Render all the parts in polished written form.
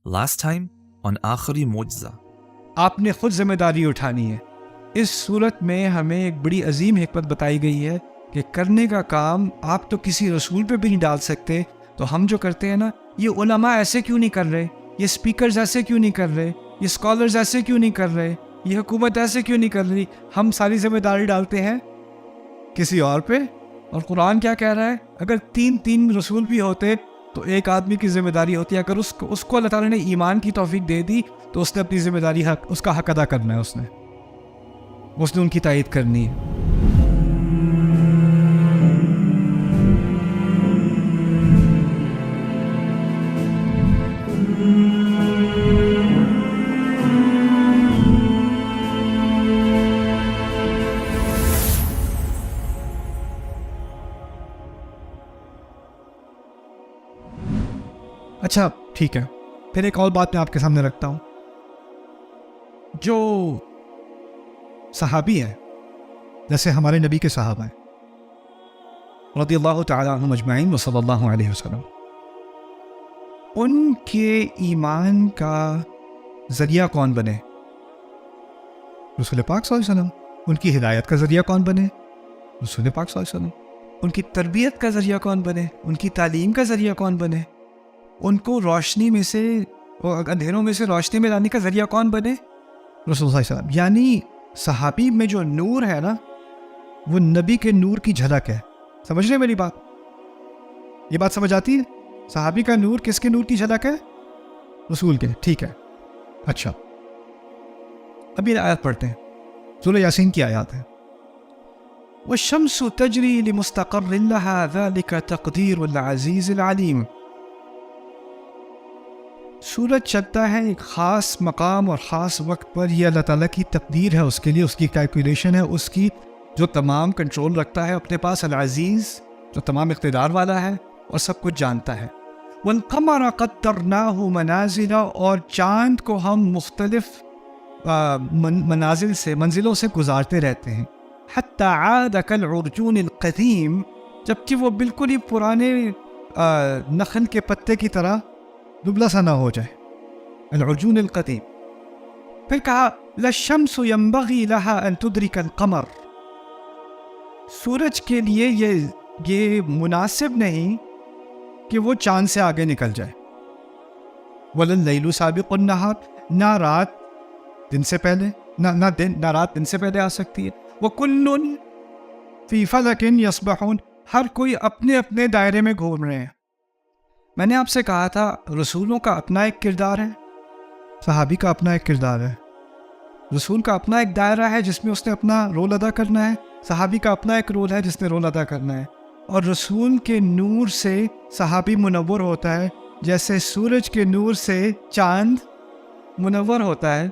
Last time on آخری معجزہ. آپ نے خود ذمہ داری اٹھانی ہے. اس صورت میں ہمیں ایک بڑی عظیم حکمت بتائی گئی ہے کہ کرنے کا کام آپ تو کسی رسول پہ بھی نہیں ڈال سکتے. تو ہم جو کرتے ہیں نا، یہ علماء ایسے کیوں نہیں کر رہے، یہ سپیکرز ایسے کیوں نہیں کر رہے، یہ اسکالرز ایسے کیوں نہیں کر رہے، یہ حکومت ایسے کیوں نہیں کر رہی، ہم ساری ذمہ داری ڈالتے ہیں کسی اور پہ. اور قرآن کیا کہہ رہا ہے؟ اگر تین رسول بھی ہوتے تو ایک آدمی کی ذمہ داری ہوتی ہے. اگر اس کو اللہ تعالیٰ نے ایمان کی توفیق دے دی تو اس نے اپنی ذمہ داری اس کا حق ادا کرنا ہے. اس نے ان کی تائید کرنی ہے. اچھا ٹھیک ہے، پھر ایک اور بات میں آپ کے سامنے رکھتا ہوں. جو صحابی ہیں، جیسے ہمارے نبی کے صحابہ ہیں رضی اللہ تعالی عنہم اجمعین و صلی اللہ علیہ وسلم، ان کے ایمان کا ذریعہ کون بنے؟ رسول پاک صلی اللہ علیہ وسلم. ان کی ہدایت کا ذریعہ کون بنے؟ رسول پاک صلی اللہ علیہ وسلم. ان کی تربیت کا ذریعہ کون بنے؟ ان کی تعلیم کا ذریعہ کون بنے؟ ان کو روشنی میں سے اور اندھیروں میں سے روشنی میں لانے کا ذریعہ کون بنے؟ رسول صلی اللہ علیہ وسلم. یعنی صحابی میں جو نور ہے نا، وہ نبی کے نور کی جھلک ہے. سمجھ رہے میری بات؟ یہ بات سمجھ آتی ہے؟ صحابی کا نور کس کے نور کی جھلک ہے؟ رسول کے. ٹھیک ہے. اچھا، اب یہ آیت پڑھتے ہیں. سورہ یاسین کی آیات ہے. وَالشَّمْسُ تَجْرِي لِمُسْتَقَرٍّ لَهَا ذَلِكَ تَقْدِيرُ الْعَزِيزِ الْعَلِيمِ. سورج چلتا ہے ایک خاص مقام اور خاص وقت پر. یہ اللہ تعالیٰ کی تقدیر ہے، اس کے لیے اس کی کیلکولیشن ہے، اس کی جو تمام کنٹرول رکھتا ہے اپنے پاس. العزیز، جو تمام اقتدار والا ہے اور سب کچھ جانتا ہے. والقمر قدرناه منازل، اور چاند کو ہم مختلف منزلوں سے گزارتے رہتے ہیں. حتی عاد کالعرجون القدیم، جبکہ وہ بالکل ہی پرانے نخل کے پتے کی طرح دبلا سا نہ ہو جائے. العرجون القدیم. پھر کہا للشمس ينبغي لها ان تدرك القمر، سورج کے لیے یہ مناسب نہیں کہ وہ چاند سے آگے نکل جائے. ولللیل سابق النہار، نہ رات دن سے پہلے، نہ رات دن سے پہلے آ سکتی ہے. وکل فی فلک یسبحون، ہر کوئی اپنے اپنے دائرے میں گھوم رہے ہیں. میں نے آپ سے کہا تھا رسولوں کا اپنا ایک کردار ہے، صحابی کا اپنا ایک کردار ہے. رسول کا اپنا ایک دائرہ ہے جس میں اس نے اپنا رول ادا کرنا ہے. صحابی کا اپنا ایک رول ہے جس نے رول ادا کرنا ہے. اور رسول کے نور سے صحابی منور ہوتا ہے، جیسے سورج کے نور سے چاند منور ہوتا ہے.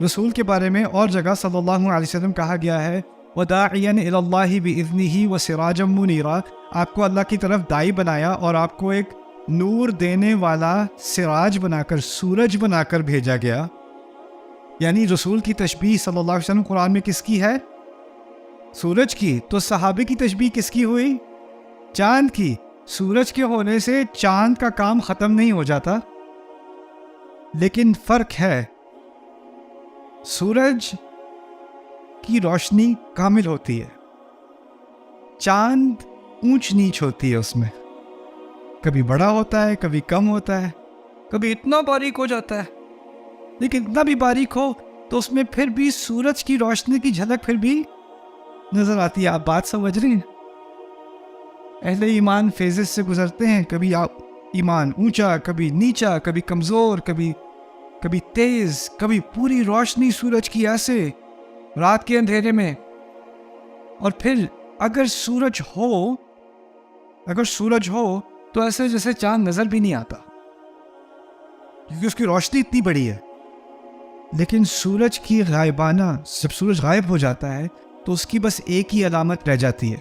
رسول کے بارے میں اور جگہ صلی اللہ علیہ وسلم کہا گیا ہے وَدَاعِيًا إِلَى اللَّهِ بِإِذْنِهِ وَسِرَاجًا مُنِيرًا، آپ کو اللہ کی طرف داعی بنایا اور آپ کو ایک نور دینے والا سراج بنا کر، سورج بنا کر بھیجا گیا. یعنی رسول کی تشبیہ صلی اللہ علیہ وسلم قرآن میں کس کی ہے؟ سورج کی. تو صحابے کی تشبیہ کس کی ہوئی؟ چاند کی. سورج کے ہونے سے چاند کا کام ختم نہیں ہو جاتا، لیکن فرق ہے، سورج کی روشنی کامل ہوتی ہے، چاند اونچ نیچ ہوتی ہے. اس میں کبھی بڑا ہوتا ہے، کبھی کم ہوتا ہے، کبھی اتنا باریک ہو جاتا ہے. لیکن اتنا بھی باریک ہو تو اس میں پھر بھی سورج کی روشنی کی جھلک پھر بھی نظر آتی ہے. آپ بات سمجھ رہے ہیں؟ اہل ایمان فیزز سے گزرتے ہیں، کبھی ایمان اونچا، کبھی نیچا، کبھی کمزور، کبھی تیز، کبھی پوری روشنی سورج کی ایسے رات کے اندھیرے میں. اور پھر اگر سورج ہو تو ایسے جیسے چاند نظر بھی نہیں آتا، کیونکہ اس کی روشنی اتنی بڑی ہے. لیکن سورج کی غائبانہ، جب سورج غائب ہو جاتا ہے تو اس کی بس ایک ہی علامت رہ جاتی ہے.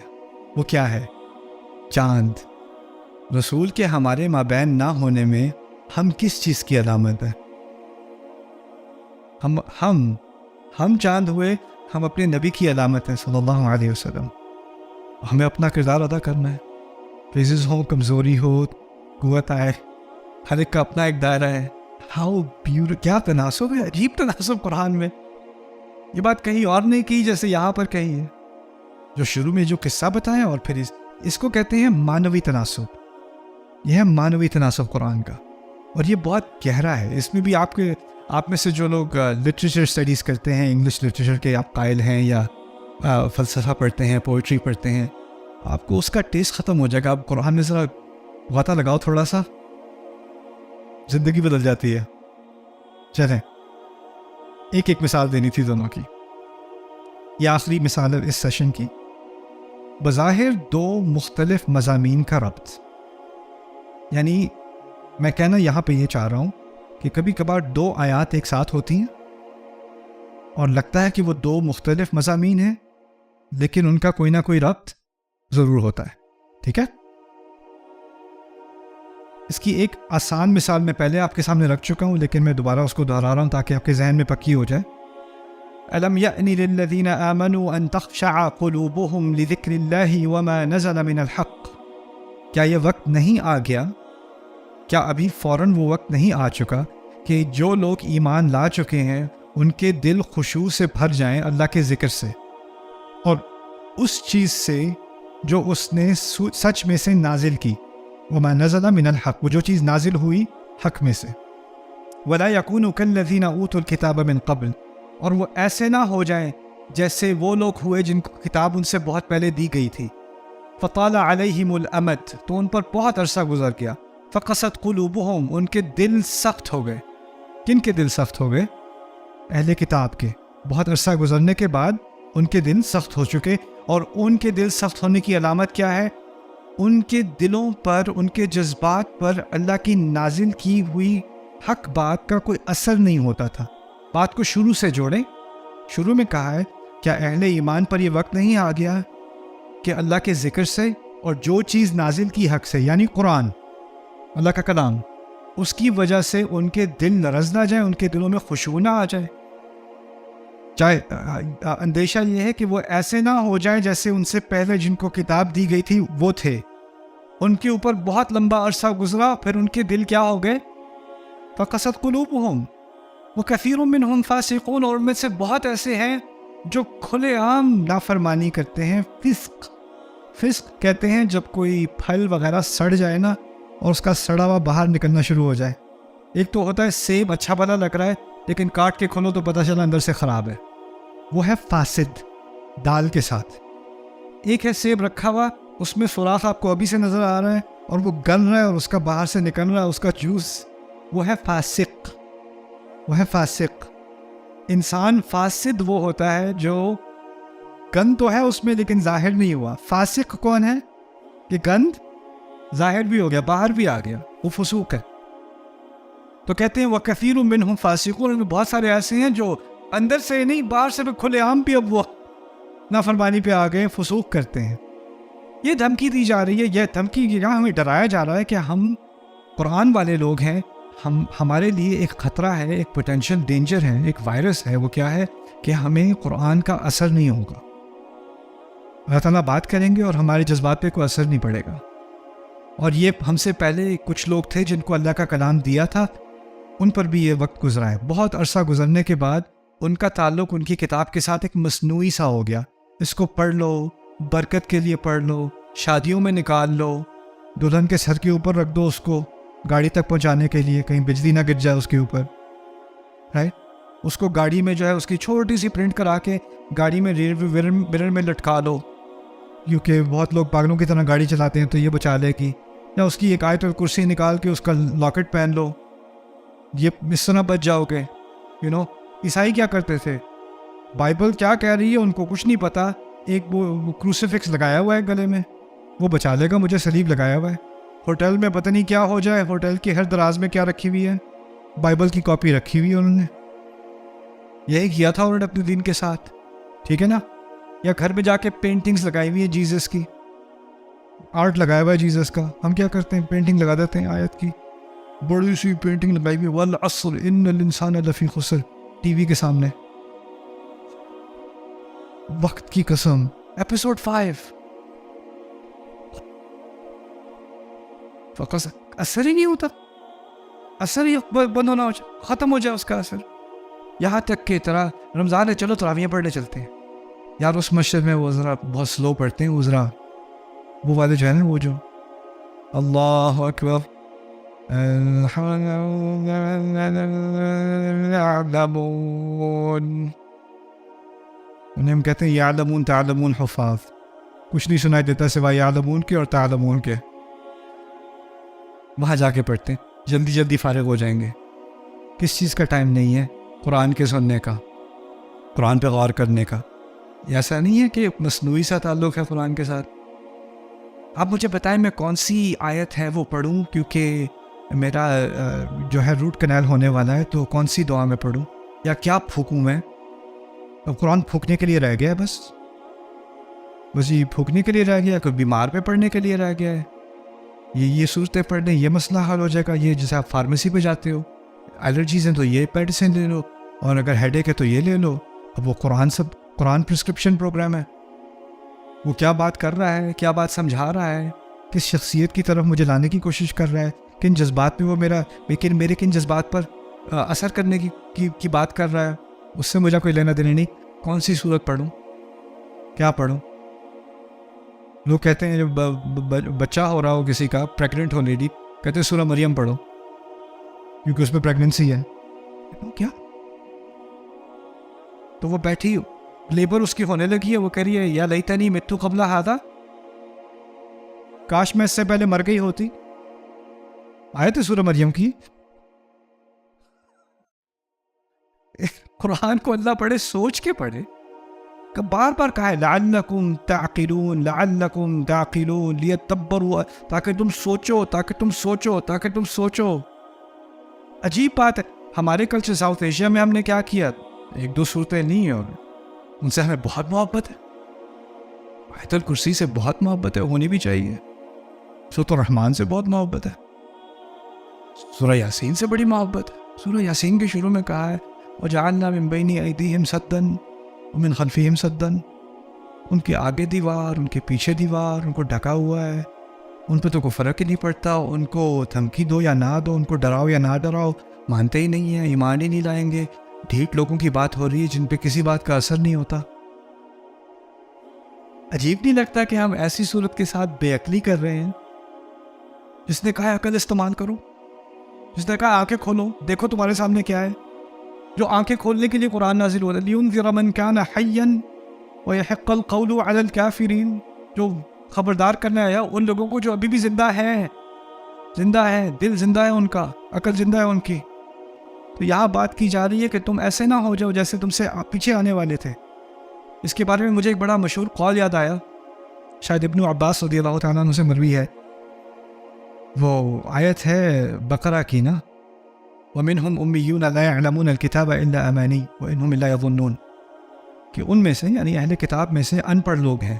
وہ کیا ہے؟ چاند. رسول کے ہمارے مابین نہ ہونے میں ہم کس چیز کی علامت ہے؟ ہم چاند ہوئے، ہم اپنے نبی کی علامت ہیں صلی اللہ علیہ وسلم. ہمیں اپنا کردار ادا کرنا ہے. فیزز ہو، کمزوری ہو، قوت آئے، ہر ایک کا اپنا ایک دائرہ ہے. ہاؤ کیا تناسب ہے, عجیب تناسب قرآن میں. یہ بات کہیں اور نہیں کی جیسے یہاں پر کہی ہے. جو شروع میں جو قصہ بتایا اور پھر اس کو کہتے ہیں مانوی تناسب. یہ ہے مانوی تناسب قرآن کا, اور یہ بہت گہرا ہے. اس میں بھی آپ میں سے جو لوگ لٹریچر اسٹڈیز کرتے ہیں, انگلش لٹریچر کے آپ قائل ہیں یا فلسفہ پڑھتے ہیں, پوئٹری پڑھتے ہیں, آپ کو اس کا ٹیسٹ ختم ہو جائے گا. آپ قرآن میں ذرا غوطہ لگاؤ تھوڑا سا, زندگی بدل جاتی ہے. چلیں ایک مثال دینی تھی دونوں کی. یہ آخری مثال ہے اس سیشن کی. بظاہر دو مختلف مضامین کا ربط, یعنی میں کہنا یہاں پہ یہ چاہ رہا ہوں کہ کبھی کبھار دو آیات ایک ساتھ ہوتی ہیں اور لگتا ہے کہ وہ دو مختلف مضامین ہیں, لیکن ان کا کوئی نہ کوئی ربط ضرور ہوتا ہے. ٹھیک ہے, اس کی ایک آسان مثال میں پہلے آپ کے سامنے رکھ چکا ہوں, لیکن میں دوبارہ اس کو دہرا رہا ہوں تاکہ آپ کے ذہن میں پکی ہو جائے. أَلَمْ يَأْنِ لِلَّذِينَ آمَنُوا أَن تَخْشَعَ قُلُوبُهُمْ لِذِكْرِ اللَّهِ وَمَا نَزَلَ مِنَ الْحَقِّ. کیا یہ وقت نہیں آ گیا, کیا ابھی فوراً وہ وقت نہیں آ چکا کہ جو لوگ ایمان لا چکے ہیں ان کے دل خشوع سے بھر جائیں اللہ کے ذکر سے, اور اس چیز سے جو اس نے سچ میں سے نازل کی. وَمَا نَزَلَ مِنَ الْحَقِّ, وہ جو چیز نازل ہوئی حق میں سے. وَلَا يَكُونُوا كَالَّذِينَ أُوتُوا الْكِتَابَ مِنْ قَبْلِ, اور وہ ایسے نہ ہو جائیں جیسے وہ لوگ ہوئے جن کو کتاب ان سے بہت پہلے دی گئی تھی. فَطَالَ عَلَيْهِمُ الْأَمَدُ, تو ان پر بہت عرصہ گزر گیا. فَقَسَتْ قُلُوبُهُمْ, ان کے دل سخت ہو گئے. کن کے دل سخت ہو گئے؟ اہل کتاب کے. بہت عرصہ گزرنے کے بعد ان کے دل سخت ہو چکے, اور ان کے دل سخت ہونے کی علامت کیا ہے؟ ان کے دلوں پر, ان کے جذبات پر اللہ کی نازل کی ہوئی حق بات کا کوئی اثر نہیں ہوتا تھا. بات کو شروع سے جوڑیں. شروع میں کہا ہے کیا اہل ایمان پر یہ وقت نہیں آ گیا کہ اللہ کے ذکر سے اور جو چیز نازل کی حق سے, یعنی قرآن, اللہ کا کلام, اس کی وجہ سے ان کے دل لرز نہ جائیں, ان کے دلوں میں خشوع نہ آ جائے. چاہے اندیشہ یہ ہے کہ وہ ایسے نہ ہو جائیں جیسے ان سے پہلے جن کو کتاب دی گئی تھی وہ تھے. ان کے اوپر بہت لمبا عرصہ گزرا, پھر ان کے دل کیا ہو گئے؟ فَقَسَتْ قُلُوبُهُمْ وَكَثِيرٌ مِّنْهُمْ فَاسِقُونَ, اور ان میں سے بہت ایسے ہیں جو کھلے عام نافرمانی کرتے ہیں. فسق کہتے ہیں جب کوئی پھل وغیرہ سڑ جائے نا, اور اس کا سڑا ہوا باہر نکلنا شروع ہو جائے. ایک تو ہوتا ہے سیب اچھا بھلا لگ رہا ہے, لیکن کاٹ کے کھولو تو پتہ چلا اندر سے خراب ہے. وہ ہے فاسد دال کے ساتھ. ایک ہے سیب رکھا ہوا, اس میں سوراخ آپ کو ابھی سے نظر آ رہا ہے, اور وہ گل رہا ہے اور اس کا باہر سے نکل رہا ہے اس کا جوس. وہ ہے فاسق. وہ ہے فاسق. انسان فاسد وہ ہوتا ہے جو گند تو ہے اس میں لیکن ظاہر نہیں ہوا. فاسق کون ہے؟ کہ گند ظاہر بھی ہو گیا, باہر بھی آ گیا, وہ فسوق ہے. تو کہتے ہیں وَكَثِيرٌ مِّنْهُمْ فَاسِقُونَ, ان میں بہت سارے ایسے ہیں جو اندر سے نہیں باہر سے کھلے عام بھی اب وہ نافرمانی پہ آ گئے, فسوق کرتے ہیں. یہ دھمکی دی جا رہی ہے, یہ دھمکی یہاں ہمیں ڈرایا جا رہا ہے کہ ہم قرآن والے لوگ ہیں, ہمارے لیے ایک خطرہ ہے, ایک پوٹینشیل ڈینجر ہے, ایک وائرس ہے. وہ کیا ہے کہ ہمیں قرآن کا اثر نہیں ہوگا. اللہ تعالیٰ بات کریں گے اور ہمارے جذبات پہ کوئی اثر نہیں پڑے گا. اور یہ ہم سے پہلے کچھ لوگ تھے جن کو اللہ کا کلام دیا تھا, ان پر بھی یہ وقت گزرا ہے. بہت عرصہ گزرنے کے بعد ان کا تعلق ان کی کتاب کے ساتھ ایک مصنوعی سا ہو گیا. اس کو پڑھ لو, برکت کے لیے پڑھ لو, شادیوں میں نکال لو, دلہن کے سر کے اوپر رکھ دو اس کو گاڑی تک پہنچانے کے لیے, کہیں بجلی نہ گر جائے اس کے اوپر, رائٹ. اس کو گاڑی میں جو ہے اس کی چھوٹی سی پرنٹ کرا کے گاڑی میں ریئر مرر میں لٹکا لو, کیونکہ بہت لوگ پاگلوں کی طرح گاڑی چلاتے ہیں تو یہ بچا لے گی. یا اس کی ایک آیت الکرسی نکال کے اس کا لاکٹ پہن لو, یہ اس طرح بچ جاؤ گے. عیسائی کیا کرتے تھے, بائبل کیا کہہ رہی ہے ان کو کچھ نہیں پتا. ایک وہ کروسیفکس لگایا ہوا ہے گلے میں, وہ بچا لے گا مجھے, سلیب لگایا ہوا ہے. ہوٹل میں پتہ نہیں کیا ہو جائے, ہوٹل کی ہر دراز میں کیا رکھی ہوئی ہے, بائبل کی کاپی رکھی ہوئی ہے. انہوں نے یہی کیا تھا انہوں نے اپنے دین کے ساتھ, ٹھیک ہے نا. یا گھر میں جا کے پینٹنگز لگائی ہوئی ہے جیزس کی, آرٹ لگایا ہوا ہے جیزس کا. ہم کیا کرتے ہیں, پینٹنگ لگا دیتے ہیں آیت کی, بڑی سی پینٹنگ لگائی ہوئی ہے, والعصر ان الانسان لفی خسر, ٹی وی کے سامنے. وقت کی قسم, ایپیسوڈ 5 فقط اثر ہی نہیں ہوتا. اثر ہی بند ہونا ختم ہو جائے اس کا اثر. یہاں تک کہ طرح رمضان ہے چلو تراویحیں پڑھنے چلتے ہیں یار اس مسجد میں, وہ ذرا بہت سلو پڑھتے ہیں, وہ ذرا وہ والے جو ہے نا وہ جو اللہ اکبر انہیں ہم کہتے ہیں یعلمون تعلمون حفاظ, کچھ نہیں سنائی دیتا سوائے یعلمون کے اور تعلمون کے. وہاں جا کے پڑھتے ہیں, جلدی جلدی فارغ ہو جائیں گے. کس چیز کا ٹائم نہیں ہے؟ قرآن کے سننے کا, قرآن پہ غور کرنے کا. ایسا نہیں ہے کہ مصنوعی سا تعلق ہے قرآن کے ساتھ. آپ مجھے بتائیں میں کون سی آیت ہے وہ پڑھوں, کیونکہ میرا جو ہے روٹ کنال ہونے والا ہے, تو کون سی دعا میں پڑھوں یا کیا پھونکوں میں؟ اب قرآن پھونکنے کے لیے رہ گیا ہے, بس یہ پھونکنے کے لیے رہ گیا, کوئی بیمار پہ پڑھنے کے لیے رہ گیا ہے. یہ صورتیں پڑھ لیں یہ مسئلہ حل ہو جائے گا. یہ جیسے آپ فارمیسی پہ جاتے ہو, الرجیز ہیں تو یہ میڈیسن لے لو, اور اگر ہیڈ ایک ہے تو یہ لے لو. اب وہ قرآن پرسکرپشن پروگرام ہے, وہ کیا بات کر رہا ہے, کیا بات سمجھا رہا ہے, کس شخصیت کی طرف مجھے لانے کی کوشش کر رہا ہے, کن جذبات میں وہ میرے کن جذبات پر اثر کرنے کی بات کر رہا ہے, اس سے مجھے کوئی لینا دینا نہیں. کون سی صورت پڑھوں, کیا پڑھوں؟ لوگ کہتے ہیں جب بچہ ہو رہا ہو کسی کا, پریگننٹ ہو لیڈی, کہتے ہیں سورہ مریم پڑھو کیونکہ اس میں پریگننسی ہے. کیا؟ تو وہ بیٹھی لیبر اس کی ہونے لگی ہے, وہ کہہ رہی ہے یا لیتنی متو قبل ھذا, کاش میں اس سے پہلے مر گئی ہوتی. آیت ہے سورہ مریم کی. قرآن کو اللہ پڑھے, سوچ کے پڑھے. بار بار کہا ہے لعلکم تعقلون لعلکم تعقلون لیتدبروا, تاکہ تم سوچو, تاکہ تم سوچو, تاکہ تم سوچو. عجیب بات ہے, ہمارے کلچر ساؤتھ ایشیا میں ہم نے کیا کیا, ایک دو صورتیں نہیں ہیں, اور ان سے ہمیں بہت محبت ہے. آیت الکرسی سے بہت محبت ہے, ہونی بھی چاہیے. سورۃ الرحمن سے بہت محبت ہے. سورہ یاسین سے بڑی محبت ہے. سورہ یاسین کے شروع میں کہا ہے وَجَعَلْنَا مِن بَيْنِ أَيْدِيهِمْ سَدًّا وَمِنْ خَلْفِهِمْ سَدًّا, ان کے آگے دیوار, ان کے پیچھے دیوار, ان کو ڈھکا ہوا ہے. ان پہ تو کوئی فرق ہی نہیں پڑتا, ان کو دھمکی دو یا نہ دو, ان کو ڈراؤ یا نہ ڈراؤ, مانتے ہی نہیں ہیں, ایمان ہی نہیں لائیں گے. ڈھیٹ لوگوں کی بات ہو رہی ہے جن پہ کسی بات کا اثر نہیں ہوتا. عجیب نہیں لگتا کہ ہم ایسی صورت کے ساتھ بے عقلی کر رہے ہیں؟ جس نے کہا عقل استعمال کرو, جس نے کہا آنکھیں کھولو, دیکھو تمہارے سامنے کیا ہے. جو آنکھیں کھولنے کے لیے قرآن نازل ہو رہا ہے لِيُنذِرَ مَنْ كَانَ حَيًّا وَيَحِقَّ الْقَوْلُ عَلَى الْكَافِرِينَ, جو خبردار کرنے آیا ان لوگوں کو جو ابھی بھی زندہ ہے, دل زندہ ہے ان کا, عقل زندہ ہے ان کی. تو یہاں بات کی جا رہی ہے کہ تم ایسے نہ ہو جاؤ جیسے تم سے پیچھے آنے والے تھے. اس کے بارے میں مجھے ایک بڑا مشہور قول یاد آیا, شاید ابن عباس رضی اللہ تعالیٰ عنہ سے مروی ہے. وہ آیت ہے بقرہ کی نا, وَمِنْهُمْ أُمِّيُّونَ لَا يَعْلَمُونَ الْكِتَابَ إِلَّا أَمَانِيَّ وَإِنْهُمْ إِلَّا يَظُنُّونَ, کہ ان میں سے یعنی اہل کتاب میں سے ان پڑھ لوگ ہیں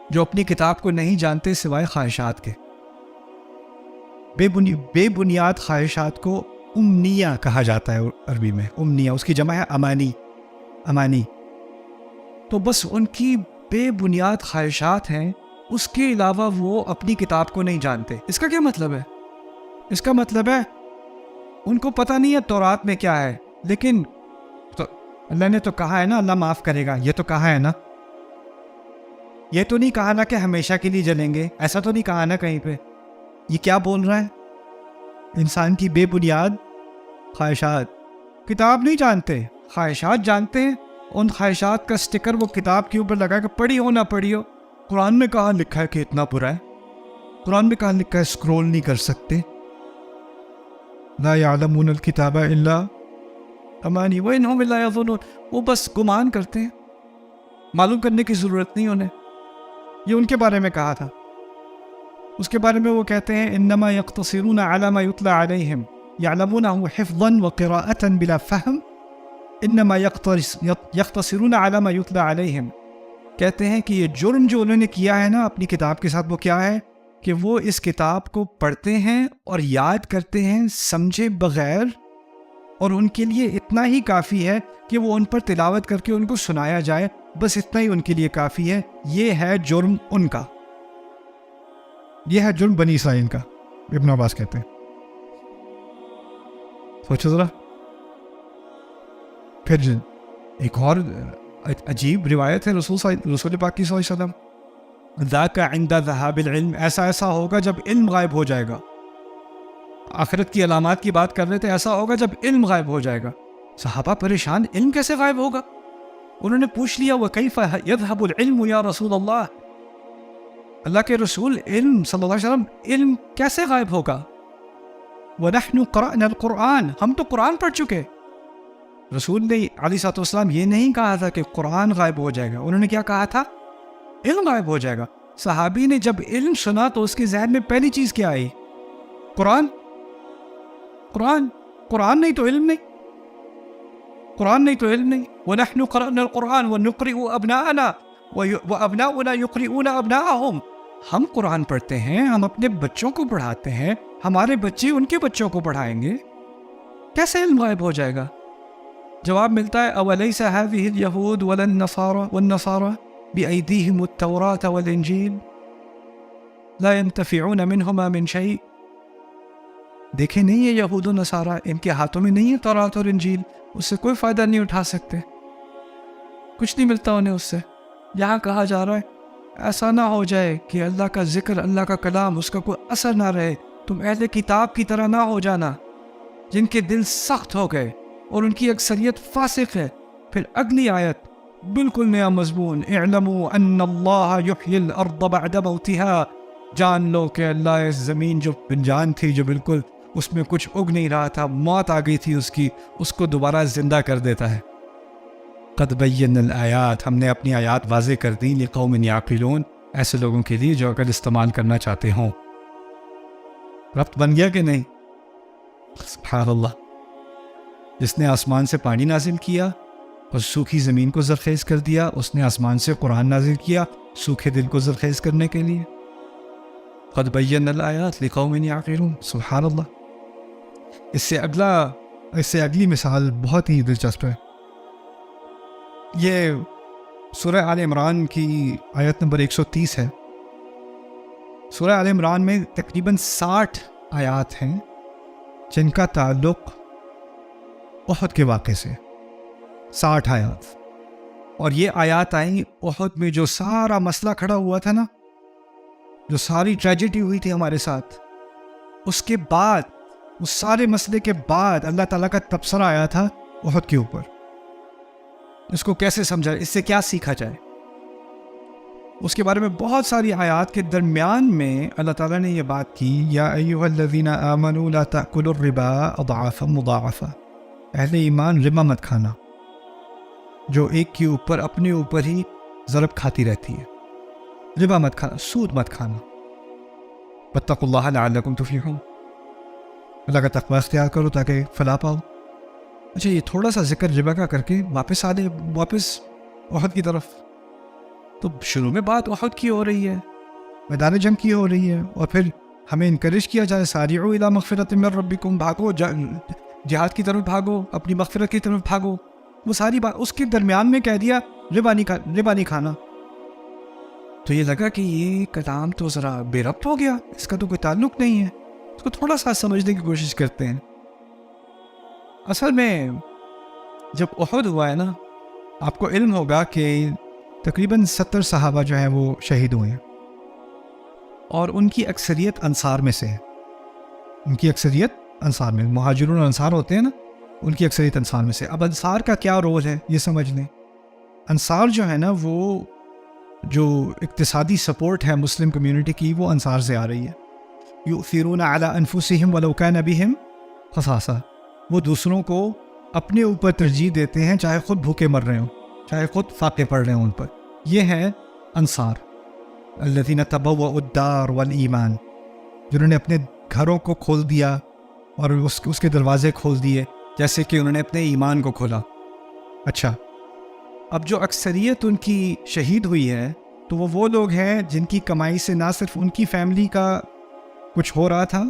جو اپنی کتاب کو نہیں جانتے سوائے خواہشات کے. بے بنیاد خواہشات کو امنیہ کہا جاتا ہے عربی میں. امنیہ اس کی جمع ہے امانی. تو بس ان کی بے بنیاد خواہشات ہیں, اس کے علاوہ وہ اپنی کتاب کو نہیں جانتے. اس کا کیا مطلب ہے؟ اس کا مطلب ہے ان کو پتہ نہیں ہے تورات میں کیا ہے, لیکن تو اللہ نے تو کہا ہے نا اللہ معاف کرے گا, یہ تو کہا ہے نا, یہ تو نہیں کہا نا کہ ہمیشہ کے لیے جلیں گے, ایسا تو نہیں کہا نا کہیں پہ. یہ کیا بول رہا ہے؟ انسان کی بے بنیاد خواہشات. کتاب نہیں جانتے, خواہشات جانتے ہیں. ان خواہشات کا سٹیکر وہ کتاب کے اوپر لگا کہ پڑھی ہو نہ پڑھی ہو. قرآن میں کہاں لکھا ہے کہ اتنا برا ہے؟ قرآن میں کہاں لکھا ہے سکرول نہیں کر سکتے؟ لا يعلمون الکتاب الا امانی وانہم لا یظنون, وہ بس گمان کرتے ہیں, معلوم کرنے کی ضرورت نہیں انہیں. یہ ان کے بارے میں کہا تھا. اس کے بارے میں وہ کہتے ہیں انما یقتصرون علی ما یتلی علیہم یعلمونہ حفظا وقراءۃ بلا فہم انما یقتصرون علی ما یتلی علیہم. کہتے ہیں کہ یہ جرم جو انہوں نے کیا ہے نا اپنی کتاب کے ساتھ, وہ کیا ہے کہ وہ اس کتاب کو پڑھتے ہیں اور یاد کرتے ہیں سمجھے بغیر, اور ان کے لیے اتنا ہی کافی ہے کہ وہ ان پر تلاوت کر کے ان کو سنایا جائے, بس اتنا ہی ان کے لیے کافی ہے. یہ ہے جرم ان کا, یہ ہے جرم بنی اسرائیل کا, ابن عباس کہتے ہیں. سوچو ذرا. پھر ایک اور عجیب روایت ہے رسول پاک کی صلی اللہ علیہ وسلم, ذاک عند ذہاب العلم, ایسا ہوگا جب علم غائب ہو جائے گا. آخرت کی علامات کی بات کر رہے تھے, ایسا ہوگا جب علم غائب ہو جائے گا. صحابہ پریشان, علم کیسے غائب ہوگا؟ انہوں نے پوچھ لیا وَكَيْفَ يَذْهَبُ الْعِلْمُ يَا رسول اللہ, اللہ کے رسول علم صلی اللہ علیہ وسلم علم کیسے غائب ہوگا؟ وَنَحْنُ قَرَأْنَا الْقُرْآنَ, ہم تو قرآن پڑھ چکے. رسول نے علیہ الصلوۃ والسلام یہ نہیں کہا تھا کہ قرآن غائب ہو جائے گا, انہوں نے کیا کہا تھا؟ علم غائب ہو جائے گا. صحابی نے جب علم سنا تو اس کے ذہن میں پہلی چیز کیا آئی؟ قرآن. قرآن نہیں تو علم نہیں, قرآن نہیں تو علم نہیں. وَنَحْنُ قَرَأْنَا الْقُرْآنَ وَنُقْرِئُ أَبْنَاءَنَا وَأَبْنَاؤُنَا يُقْرِئُونَ أَبْنَاءَهُمْ, ہم قرآن پڑھتے ہیں, ہم اپنے بچوں کو پڑھاتے ہیں, ہمارے بچے ان کے بچوں کو پڑھائیں گے, کیسے علم غائب ہو جائے گا؟ جواب ملتا ہے أَوَلَيْسَ هَذِهِ الْيَهُودُ وَلَا النَّصَارَى بِأَيْدِيهِمُ التَّوْرَاةَ وَالْإِنْجِيلَ لَا يَنْتَفِعُونَ مِنْهُمَا مِنْ شَيْءٍ. دیکھیں نہیں یہ یہود و نصارہ, ان کے ہاتھوں میں نہیں ہے تورات اور انجیل, اس سے کوئی فائدہ نہیں اٹھا سکتے, کچھ نہیں ملتا انہیں اس سے. یہاں کہا جا رہا ہے ایسا نہ ہو جائے کہ اللہ کا ذکر, اللہ کا کلام, اس کا کوئی اثر نہ رہے, تم اہل کتاب کی طرح نہ ہو جانا جن کے دل سخت ہو گئے اور ان کی اکثریت فاسق ہے. پھر اگلی آیت بالکل نیا مضمون, اعلموا ان اللہ یحیی الارض بعد موتها, جان لو کہ اللہ اس زمین جو بنجان تھی, جو بالکل اس میں کچھ اگ نہیں رہا تھا, موت آ گئی تھی اس کی, اس کو دوبارہ زندہ کر دیتا ہے. قد بینا الآیات, ہم نے اپنی آیات واضح کر دی, لقوم یعقلون, ایسے لوگوں کے لیے جو اگر استعمال کرنا چاہتے ہوں. ربط بن گیا کہ نہیں؟ سبحان اللہ. جس نے آسمان سے پانی نازل کیا اور سوکھی زمین کو زرخیز کر دیا, اس نے آسمان سے قرآن نازل کیا سوکھے دل کو زرخیز کرنے کے لیے. قد بینا الآیات لقوم یعقلون. سبحان اللہ. اس سے اگلی مثال بہت ہی دلچسپ ہے. یہ سورہ آل عمران کی آیت نمبر 130 ہے. سورہ آل عمران میں تقریباً 60 آیات ہیں جن کا تعلق احد کے واقعے سے. 60 آیات. اور یہ آیات آئیں احد میں جو سارا مسئلہ کھڑا ہوا تھا نا, جو ساری ٹریجڈی ہوئی تھی ہمارے ساتھ, اس کے بعد, اس سارے مسئلے کے بعد اللہ تعالیٰ کا تبصرہ آیا تھا احد کے اوپر. اس کو کیسے سمجھا, اس سے کیا سیکھا جائے, اس کے بارے میں بہت ساری آیات کے درمیان میں اللہ تعالیٰ نے یہ بات کی, یا ایھا الذین آمنوا لا تأکلوا الربا اضعافا مضاعفا, اہل ایمان ربا مت کھانا جو ایک کے اوپر اپنے اوپر ہی ضرب کھاتی رہتی ہے. ربا مت کھانا, سود مت کھانا. واتقوا اللہ لعلکم تفلحون, اللہ کا تقوی اختیار کرو تاکہ فلاح پاؤ. اچھا, یہ تھوڑا سا ذکر ربا کا کر کے واپس احد کی طرف. تو شروع میں بات احد کی ہو رہی ہے, میدان جنگ کی ہو رہی ہے, اور پھر ہمیں انکریج کیا جائے سارعوا الی مغفرۃ من ربکم, بھاگو جہاد کی طرف بھاگو, اپنی مغفرت کی طرف بھاگو. وہ ساری بات اس کے درمیان میں کہہ دیا ربا نہیں کھانا. تو یہ لگا کہ یہ کلام تو ذرا بے ربط ہو گیا, اس کا تو کوئی تعلق نہیں ہے. اس کو تھوڑا سا سمجھنے کی کوشش کرتے ہیں. اصل میں جب احد ہوا ہے نا, آپ کو علم ہوگا کہ تقریباً 70 صحابہ جو ہیں وہ شہید ہوئے ہیں, اور ان کی اکثریت انصار میں سے ہے. ان کی اکثریت انصار میں, مہاجرون انصار ہوتے ہیں نا, ان کی اکثریت انصار میں سے. اب انصار کا کیا رول ہے یہ سمجھ لیں. انصار جو ہے نا, وہ جو اقتصادی سپورٹ ہے مسلم کمیونٹی کی, وہ انصار سے آ رہی ہے. یؤثرون علی انفسہم ولو کان بہم خصاصہ, وہ دوسروں کو اپنے اوپر ترجیح دیتے ہیں چاہے خود بھوکے مر رہے ہوں, چاہے خود فاقے پڑ رہے ہوں ان پر. یہ ہے انصار. الذین تبوؤا الدار والایمان, جنہوں نے اپنے گھروں کو کھول دیا اور اس کے دروازے کھول دیے جیسے کہ انہوں نے اپنے ایمان کو کھولا. اچھا, اب جو اکثریت ان کی شہید ہوئی ہے تو وہ لوگ ہیں جن کی کمائی سے نہ صرف ان کی فیملی کا کچھ ہو رہا تھا,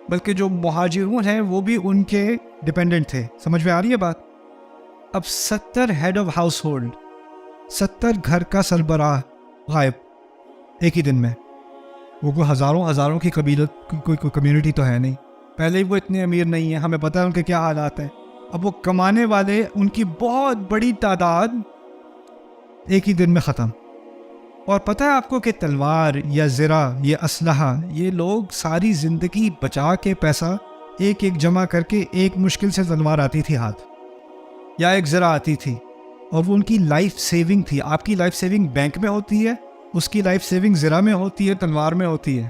بلکہ جو مہاجرون ہیں وہ بھی ان کے ڈپینڈنٹ تھے. سمجھ میں آ رہی ہے بات؟ اب 70 ہیڈ آف ہاؤس ہولڈ, 70 گھر کا سربراہ غائب ایک ہی دن میں. وہ کوئی ہزاروں کی کوئی کمیونٹی تو ہے نہیں, پہلے ہی وہ اتنے امیر نہیں ہیں, ہمیں پتہ ہے ان کے کیا حالات ہیں. اب وہ کمانے والے, ان کی بہت بڑی تعداد ایک ہی دن میں ختم. اور پتہ ہے آپ کو کہ تلوار یا زرہ, یہ اسلحہ, یہ لوگ ساری زندگی بچا کے پیسہ ایک ایک جمع کر کے, ایک مشکل سے تلوار آتی تھی ہاتھ, یا ایک زرہ آتی تھی, اور وہ ان کی لائف سیونگ تھی. آپ کی لائف سیونگ بینک میں ہوتی ہے, اس کی لائف سیونگ زرہ میں ہوتی ہے, تلوار میں ہوتی ہے,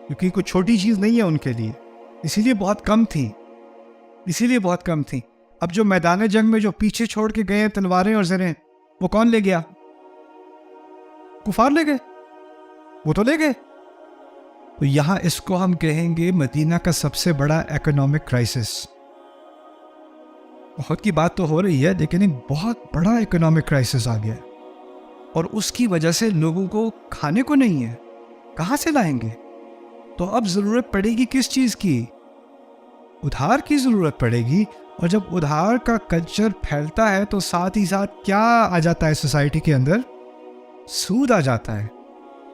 کیونکہ کوئی چھوٹی چیز نہیں ہے ان کے لیے. اسی لیے بہت کم تھیں. اب جو میدان جنگ میں جو پیچھے چھوڑ کے گئے تلواریں اور زریں, وہ کون لے گیا؟ کفار لے گئے, وہ تو لے گئے. تو یہاں اس کو ہم کہیں گے مدینہ کا سب سے بڑا اکنامک کرائسس. بہت کی بات تو ہو رہی ہے, لیکن ایک بہت بڑا اکنامک کرائسس آ گیا ہے, اور اس کی وجہ سے لوگوں کو کھانے کو نہیں ہے, کہاں سے لائیں گے؟ تو اب ضرورت پڑے گی کس چیز کی؟ ادھار کی ضرورت پڑے گی. اور جب ادھار کا کلچر پھیلتا ہے تو ساتھ ہی ساتھ کیا آ جاتا ہے سوسائٹی کے اندر؟ سود آ جاتا ہے.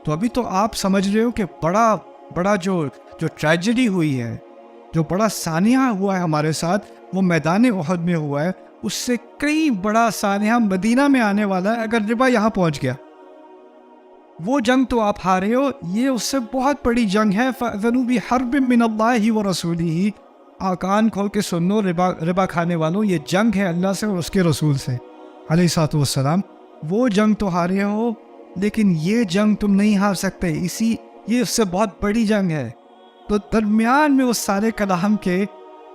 تو ابھی تو آپ سمجھ رہے ہو کہ بڑا جو ٹریجڈی ہوئی ہے, جو بڑا سانحہ ہوا ہے ہمارے ساتھ, وہ میدان احد میں ہوا ہے. اس سے کئی بڑا سانحہ مدینہ میں آنے والا ہے اگر ربا یہاں پہنچ گیا. وہ جنگ تو آپ ہارے ہو, یہ اس سے بہت بڑی جنگ ہے. فَأْذَنُوا بِحَرْبٍ مِّنَ اللَّهِ وَرَسُولِهِ. کان کھول کے سن لو ربا کھانے والوں, یہ جنگ ہے اللہ سے اور اس کے رسول سے علیہ الصلوۃ والسلام. وہ جنگ تو ہارے ہو, لیکن یہ جنگ تم نہیں ہار سکتے. یہ اس سے بہت بڑی جنگ ہے. تو درمیان میں اس سارے کلام کے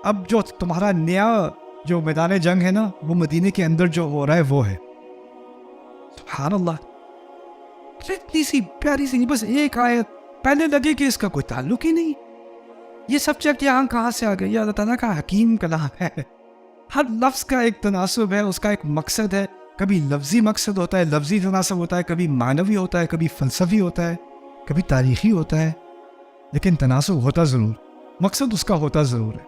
اب جو تمہارا نیا جو میدان جنگ ہے نا, وہ مدینے کے اندر جو ہو رہا ہے وہ ہے. سبحان اللہ, اتنی سی پیاری سی بس ایک آیت, پہلے لگے کہ اس کا کوئی تعلق ہی نہیں. یہ سب چیک یہاں کہاں سے آ گئی؟ یہ اللہ تعالیٰ کا حکیم کلام ہے. ہر لفظ کا ایک تناسب ہے, اس کا ایک مقصد ہے. کبھی لفظی مقصد ہوتا ہے, لفظی تناسب ہوتا ہے, کبھی معنوی ہوتا ہے, کبھی فلسفی ہوتا ہے, کبھی تاریخی ہوتا ہے, لیکن تناسب ہوتا ضرور, مقصد اس کا ہوتا ضرور ہے.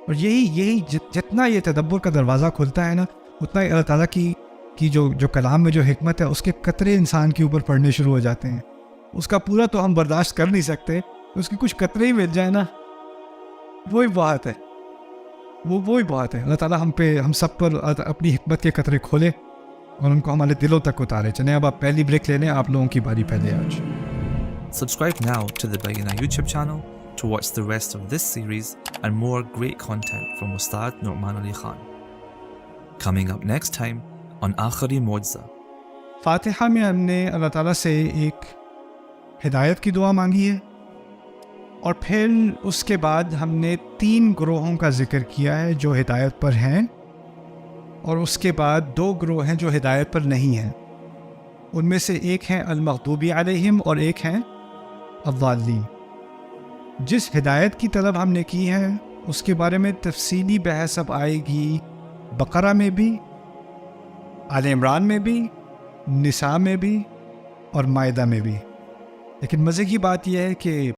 اور یہی جتنا یہ تدبر کا دروازہ کھلتا ہے نا, اتنا ہی اللہ تعالیٰ کی جو کلام میں جو حکمت ہے, اس کے قطرے انسان کے اوپر پڑنے شروع ہو جاتے ہیں. اس کا پورا تو ہم برداشت کر نہیں سکتے, اس کی کچھ قطرے ہی مل جائے نا, وہی بات ہے. وہی بات ہے. اللہ تعالیٰ ہم سب پر اپنی حکمت کے قطرے کھولے اور ان کو ہمارے دلوں تک اتارے. چلیں اب آپ پہلی بریک لے لیں, آپ لوگوں کی باری پہلے آج. Subscribe now to the Bayyinah YouTube channel to watch the rest of this series and more great content from Ustad Nu'man Ali Khan. Coming up next time on Aakhari Mu'jiza. فاتحہ میں ہم نے اللہ تعالیٰ سے ایک ہدایت کی دعا مانگی ہے, اور پھر اس کے بعد ہم نے 3 گروہوں کا ذکر کیا ہے جو ہدایت پر ہیں, اور اس کے بعد 2 گروہ ہیں جو ہدایت پر نہیں ہیں. ان میں سے ایک ہیں المغضوب علیہم اور ایک ہیں الضالین. جس ہدایت کی طلب ہم نے کی ہے اس کے بارے میں تفصیلی بحث اب آئے گی بقرہ میں بھی, آل عمران میں بھی, نساء میں بھی اور مائدہ میں بھی. لیکن مزے کی بات یہ ہے کہ